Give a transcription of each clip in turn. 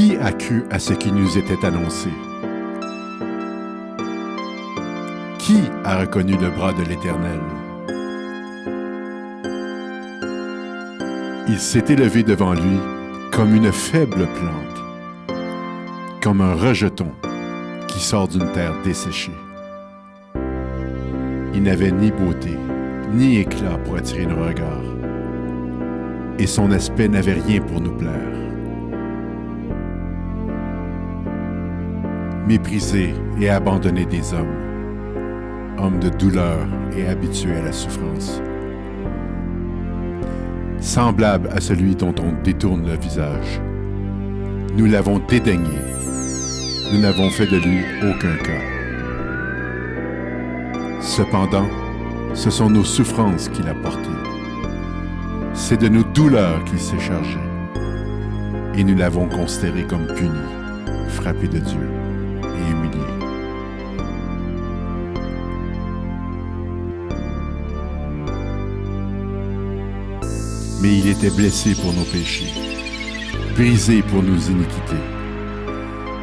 Qui a cru à ce qui nous était annoncé? Qui a reconnu le bras de l'Éternel? Il s'est élevé devant lui comme une faible plante, comme un rejeton qui sort d'une terre desséchée. Il n'avait ni beauté, ni éclat pour attirer nos regards, et son aspect n'avait rien pour nous plaire. Méprisé et abandonné des hommes, homme de douleur et habitué à la souffrance. Semblable à celui dont on détourne le visage. Nous l'avons dédaigné. Nous n'avons fait de lui aucun cas. Cependant, ce sont nos souffrances qu'il a portées. C'est de nos douleurs qu'il s'est chargé. Et nous l'avons considéré comme puni, frappé de Dieu et humilié. Mais il était blessé pour nos péchés, brisé pour nos iniquités.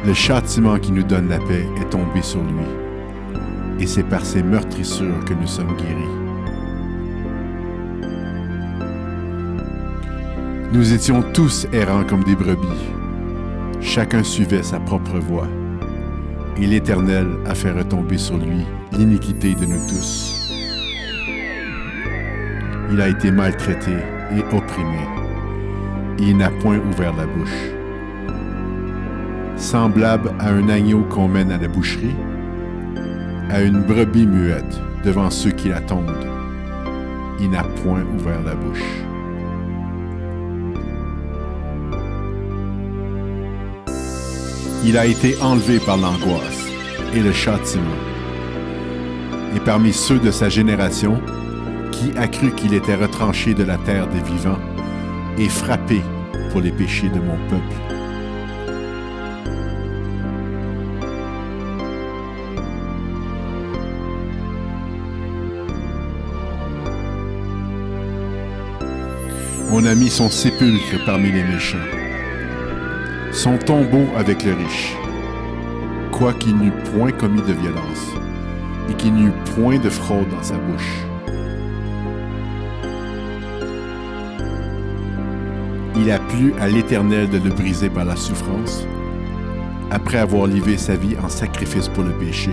Le châtiment qui nous donne la paix est tombé sur lui, et c'est par ses meurtrissures que nous sommes guéris. Nous étions tous errants comme des brebis. Chacun suivait sa propre voie, et l'Éternel a fait retomber sur lui l'iniquité de nous tous. Il a été maltraité et opprimé, et il n'a point ouvert la bouche. Semblable à un agneau qu'on mène à la boucherie, à une brebis muette devant ceux qui la tondent, il n'a point ouvert la bouche. Il a été enlevé par l'angoisse et le châtiment. Et parmi ceux de sa génération, qui a cru qu'il était retranché de la terre des vivants et frappé pour les péchés de mon peuple? On a mis son sépulcre parmi les méchants, son tombeau avec le riche, quoiqu'il n'eût point commis de violence et qu'il n'eût point de fraude dans sa bouche. Il a plu à l'Éternel de le briser par la souffrance, après avoir livré sa vie en sacrifice pour le péché.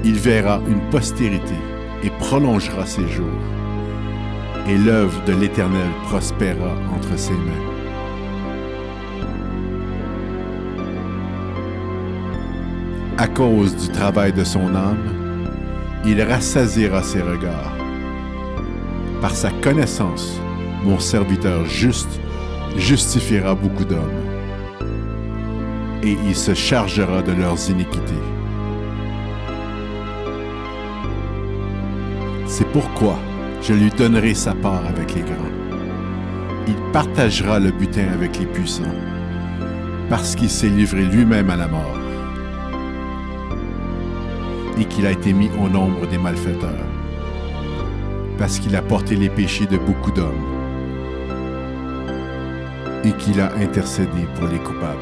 Il verra une postérité et prolongera ses jours, et l'œuvre de l'Éternel prospérera entre ses mains. À cause du travail de son âme, il rassasiera ses regards. Par sa connaissance, mon serviteur juste justifiera beaucoup d'hommes, et il se chargera de leurs iniquités. C'est pourquoi je lui donnerai sa part avec les grands. Il partagera le butin avec les puissants, parce qu'il s'est livré lui-même à la mort, et qu'il a été mis au nombre des malfaiteurs, parce qu'il a porté les péchés de beaucoup d'hommes, et qu'il a intercédé pour les coupables.